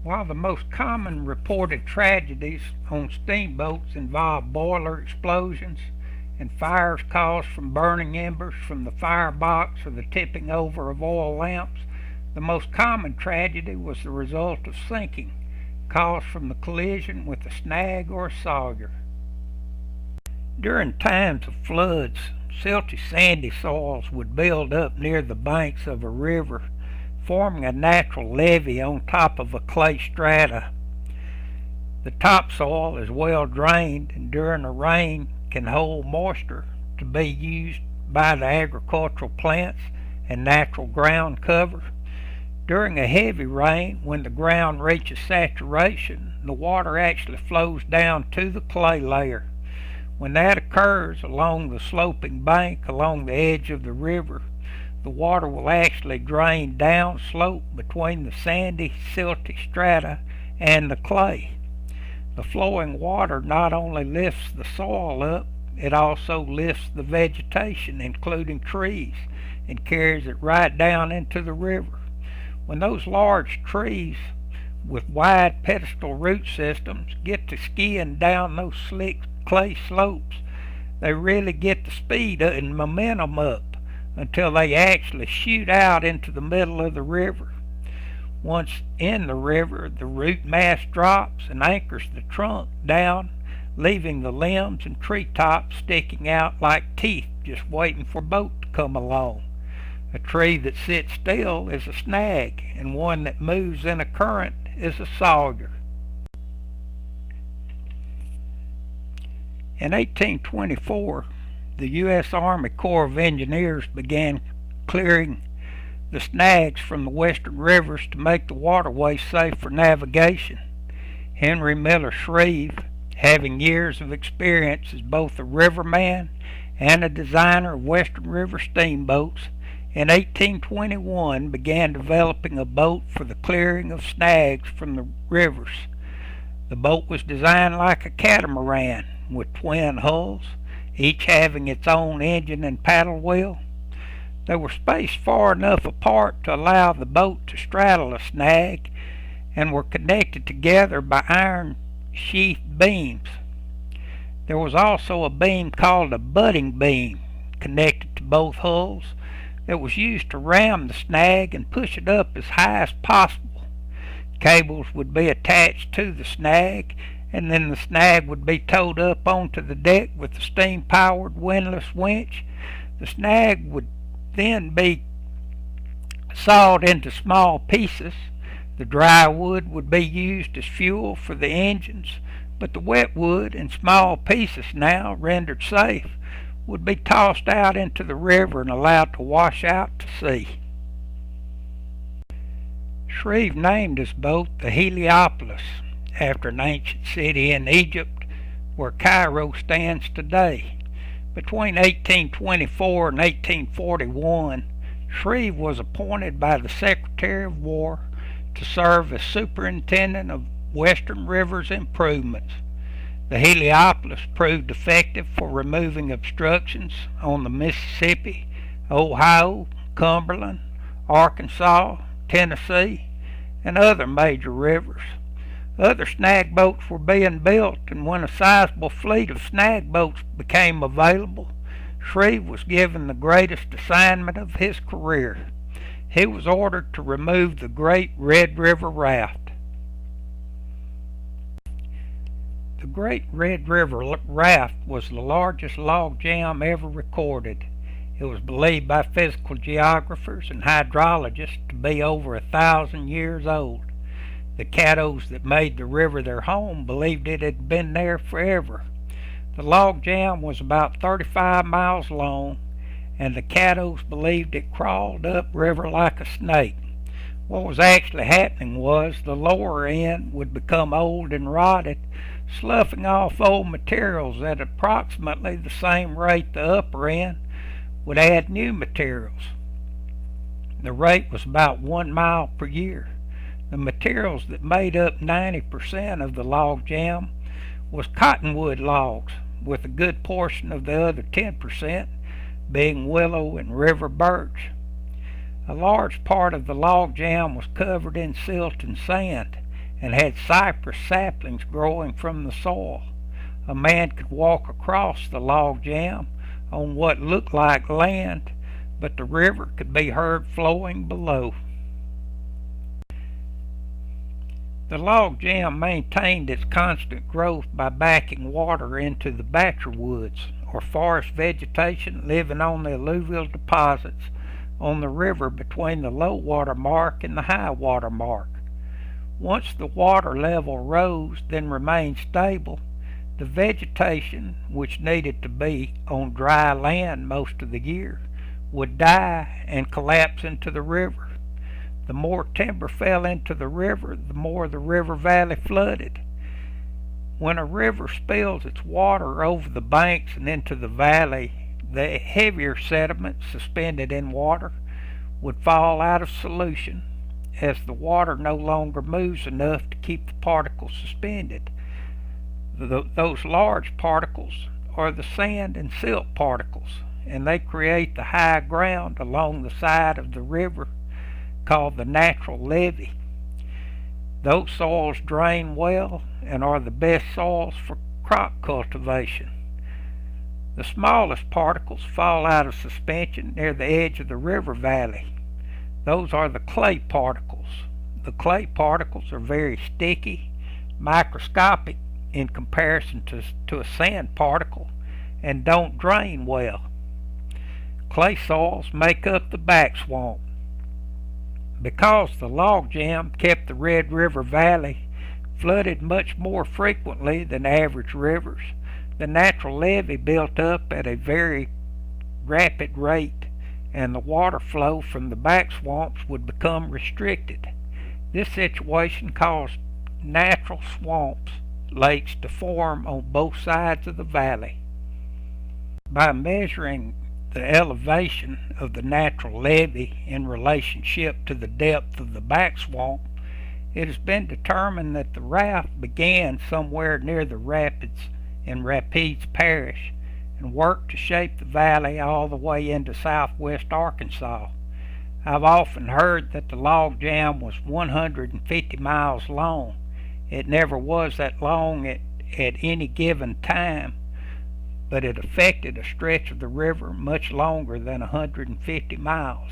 While the most common reported tragedies on steamboats involve boiler explosions and fires caused from burning embers from the firebox or the tipping over of oil lamps, the most common tragedy was the result of sinking, caused from the collision with a snag or a sawyer. During times of floods, silty sandy soils would build up near the banks of a river, forming a natural levee on top of a clay strata. The topsoil is well drained and during a rain can hold moisture to be used by the agricultural plants and natural ground cover. During a heavy rain, when the ground reaches saturation, the water actually flows down to the clay layer. When that occurs along the sloping bank along the edge of the river, the water will actually drain down slope between the sandy, silty strata and the clay. The flowing water not only lifts the soil up, it also lifts the vegetation, including trees, and carries it right down into the river. When those large trees with wide pedestal root systems get to skiing down those slick clay slopes, they really get the speed and momentum up until they actually shoot out into the middle of the river. Once in the river, the root mass drops and anchors the trunk down, leaving the limbs and treetops sticking out like teeth just waiting for a boat to come along. A tree that sits still is a snag, and one that moves in a current is a sawyer. In 1824, the U.S. Army Corps of Engineers began clearing the snags from the western rivers to make the waterways safe for navigation. Henry Miller Shreve, having years of experience as both a riverman and a designer of western river steamboats, in 1821 began developing a boat for the clearing of snags from the rivers. The boat was designed like a catamaran, with twin hulls, each having its own engine and paddle wheel. They were spaced far enough apart to allow the boat to straddle a snag, and were connected together by iron sheathed beams. There was also a beam called a butting beam connected to both hulls that was used to ram the snag and push it up as high as possible. Cables would be attached to the snag, and then the snag would be towed up onto the deck with a steam-powered windlass winch. The snag would then be sawed into small pieces. The dry wood would be used as fuel for the engines, but the wet wood in small pieces, now rendered safe, would be tossed out into the river and allowed to wash out to sea. Shreve named his boat the Heliopolis, after an ancient city in Egypt where Cairo stands today. Between 1824 and 1841, Shreve was appointed by the Secretary of War to serve as superintendent of Western Rivers improvements. The Heliopolis proved effective for removing obstructions on the Mississippi, Ohio, Cumberland, Arkansas, Tennessee, and other major rivers. Other snag boats were being built, and when a sizable fleet of snag boats became available, Shreve was given the greatest assignment of his career. He was ordered to remove the Great Red River Raft. The Great Red River Raft was the largest log jam ever recorded. It was believed by physical geographers and hydrologists to be over 1,000 years old. The Caddos that made the river their home believed it had been there forever. The log jam was about 35 miles long, and the Caddos believed it crawled upriver like a snake. What was actually happening was the lower end would become old and rotted, sloughing off old materials at approximately the same rate the upper end would add new materials. The rate was about 1 mile per year. The materials that made up 90% of the log jam was cottonwood logs, with a good portion of the other 10% being willow and river birch. A large part of the log jam was covered in silt and sand, and had cypress saplings growing from the soil. A man could walk across the log jam on what looked like land, but the river could be heard flowing below. The log jam maintained its constant growth by backing water into the batcher woods, or forest vegetation living on the alluvial deposits on the river between the low water mark and the high water mark. Once the water level rose, then remained stable, the vegetation, which needed to be on dry land most of the year, would die and collapse into the river. The more timber fell into the river, the more the river valley flooded. When a river spills its water over the banks and into the valley, the heavier sediment suspended in water would fall out of solution, as the water no longer moves enough to keep the particles suspended. Those large particles are the sand and silt particles, and they create the high ground along the side of the river called the natural levee. Those soils drain well and are the best soils for crop cultivation. The smallest particles fall out of suspension near the edge of the river valley. Those are the clay particles. The clay particles are very sticky, microscopic in comparison to a sand particle, and don't drain well. Clay soils make up the back swamp. Because the log jam kept the Red River Valley flooded much more frequently than average rivers, the natural levee built up at a very rapid rate, and the water flow from the back swamps would become restricted. This situation caused natural swamps, lakes, to form on both sides of the valley. By measuring the elevation of the natural levee in relationship to the depth of the back swamp, it has been determined that the raft began somewhere near the rapids in Rapides Parish and worked to shape the valley all the way into southwest Arkansas. I've often heard that the log jam was 150 miles long. It never was that long at any given time, but it affected a stretch of the river much longer than 150 miles.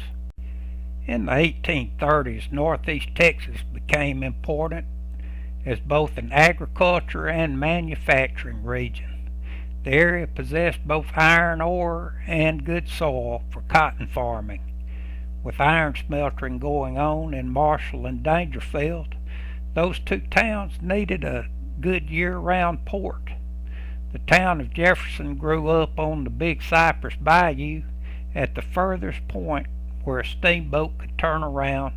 In the 1830s, northeast Texas became important as both an agriculture and manufacturing region. The area possessed both iron ore and good soil for cotton farming. With iron smelting going on in Marshall and Dangerfield, those two towns needed a good year-round port. The town of Jefferson grew up on the Big Cypress Bayou at the furthest point where a steamboat could turn around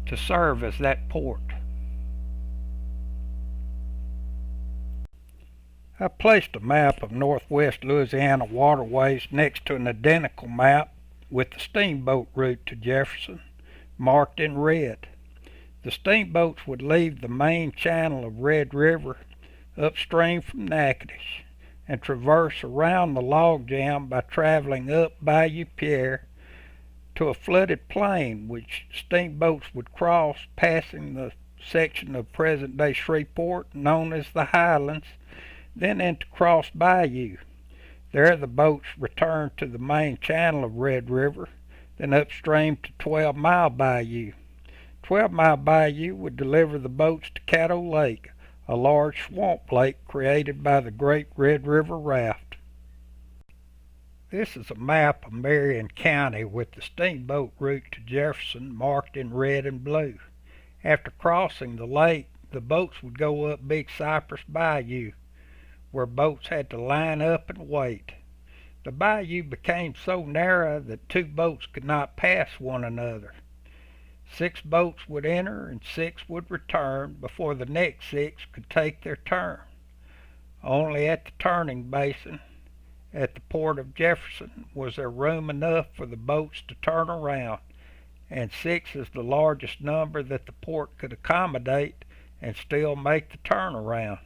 to serve as that port. I placed a map of northwest Louisiana waterways next to an identical map with the steamboat route to Jefferson, marked in red. The steamboats would leave the main channel of Red River upstream from Natchitoches and traverse around the log jam by traveling up Bayou Pierre to a flooded plain which steamboats would cross, passing the section of present-day Shreveport known as the Highlands, then into Cross Bayou. There the boats returned to the main channel of Red River, then upstream to 12 Mile Bayou. 12 Mile Bayou would deliver the boats to Caddo Lake, a large swamp lake created by the Great Red River Raft. This is a map of Marion County with the steamboat route to Jefferson marked in red and blue. After crossing the lake, the boats would go up Big Cypress Bayou, where boats had to line up and wait. The bayou became so narrow that two boats could not pass one another. 6 boats would enter and 6 would return before the next 6 could take their turn. Only at the turning basin at the port of Jefferson was there room enough for the boats to turn around, and 6 is the largest number that the port could accommodate and still make the turnaround.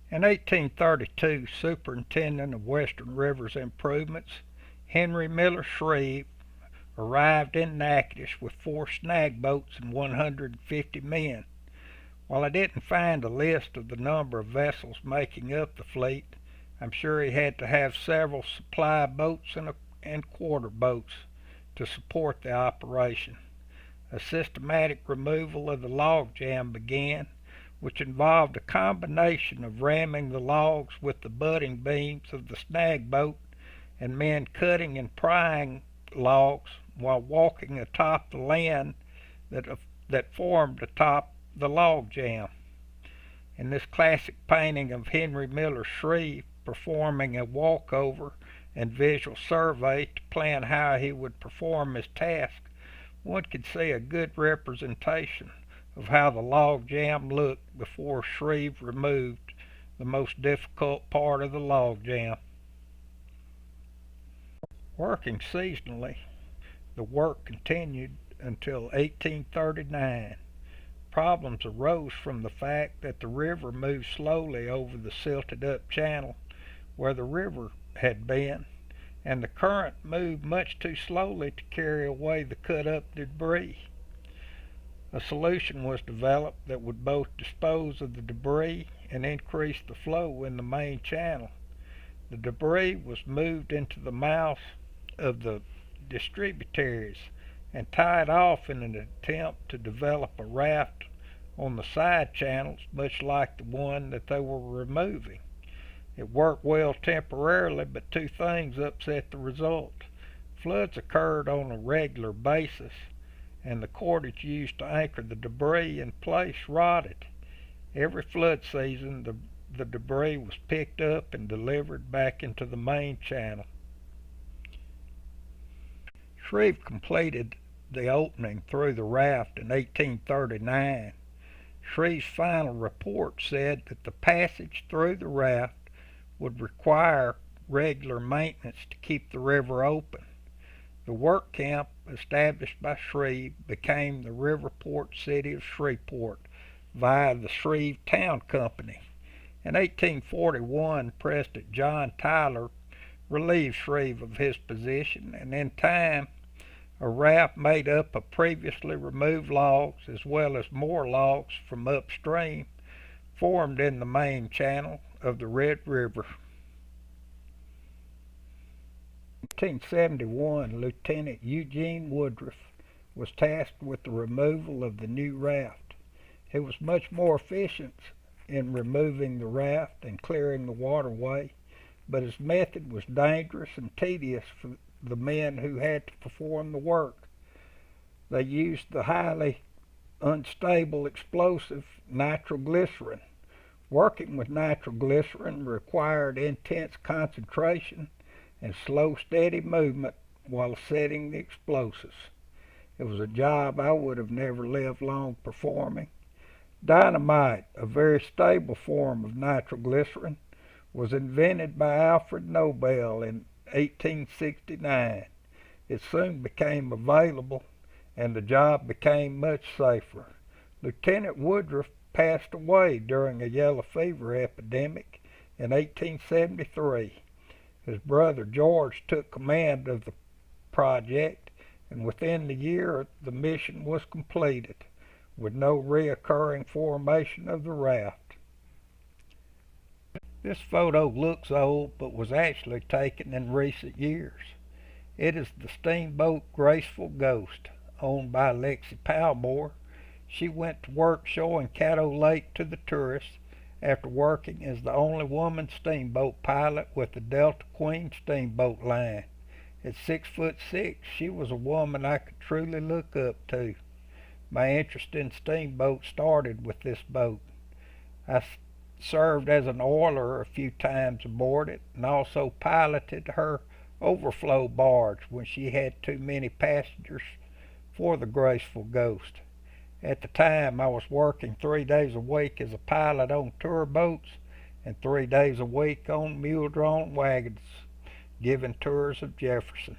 In 1832, Superintendent of Western Rivers Improvements, Henry Miller Shreve, arrived in Natchitoches with 4 snag boats and 150 men. While I didn't find a list of the number of vessels making up the fleet, I'm sure he had to have several supply boats and quarter boats to support the operation. A systematic removal of the log jam began, which involved a combination of ramming the logs with the butting beams of the snag boat and men cutting and prying logs while walking atop the land that formed atop the log jam. In this classic painting of Henry Miller Shreve performing a walkover and visual survey to plan how he would perform his task, one could see a good representation of how the log jam looked before Shreve removed the most difficult part of the log jam. Working seasonally, the work continued until 1839. Problems arose from the fact that the river moved slowly over the silted up channel where the river had been, and the current moved much too slowly to carry away the cut up debris. A solution was developed that would both dispose of the debris and increase the flow in the main channel. The debris was moved into the mouths of the distributaries and tied off in an attempt to develop a raft on the side channels much like the one that they were removing. It worked well temporarily, but 2 things upset the result. Floods occurred on a regular basis, and the cordage used to anchor the debris in place rotted. Every flood season, the debris was picked up and delivered back into the main channel. Shreve completed the opening through the raft in 1839. Shreve's final report said that the passage through the raft would require regular maintenance to keep the river open. The work camp established by Shreve became the riverport city of Shreveport via the Shreve Town Company. In 1841, President John Tyler relieved Shreve of his position, and in time a raft made up of previously removed logs as well as more logs from upstream formed in the main channel of the Red River. In 1871, Lieutenant Eugene Woodruff was tasked with the removal of the new raft. He was much more efficient in removing the raft and clearing the waterway, but his method was dangerous and tedious for the men who had to perform the work. They used the highly unstable explosive nitroglycerin. Working with nitroglycerin required intense concentration and slow, steady movement while setting the explosives. It was a job I would have never lived long performing. Dynamite, a very stable form of nitroglycerin, was invented by Alfred Nobel in 1869. It soon became available, and the job became much safer. Lieutenant Woodruff passed away during a yellow fever epidemic in 1873. His brother George took command of the project, and within the year the mission was completed, with no reoccurring formation of the raft. This photo looks old, but was actually taken in recent years. It is the Steamboat Graceful Ghost, owned by Lexi Palmore. She went to work showing Caddo Lake to the tourists after working as the only woman steamboat pilot with the Delta Queen steamboat line. At 6'6", she was a woman I could truly look up to. My interest in steamboats started with this boat. I served as an oiler a few times aboard it, and also piloted her overflow barge when she had too many passengers for the Graceful Ghost. At the time, I was working 3 days a week as a pilot on tour boats and 3 days a week on mule-drawn wagons, giving tours of Jefferson.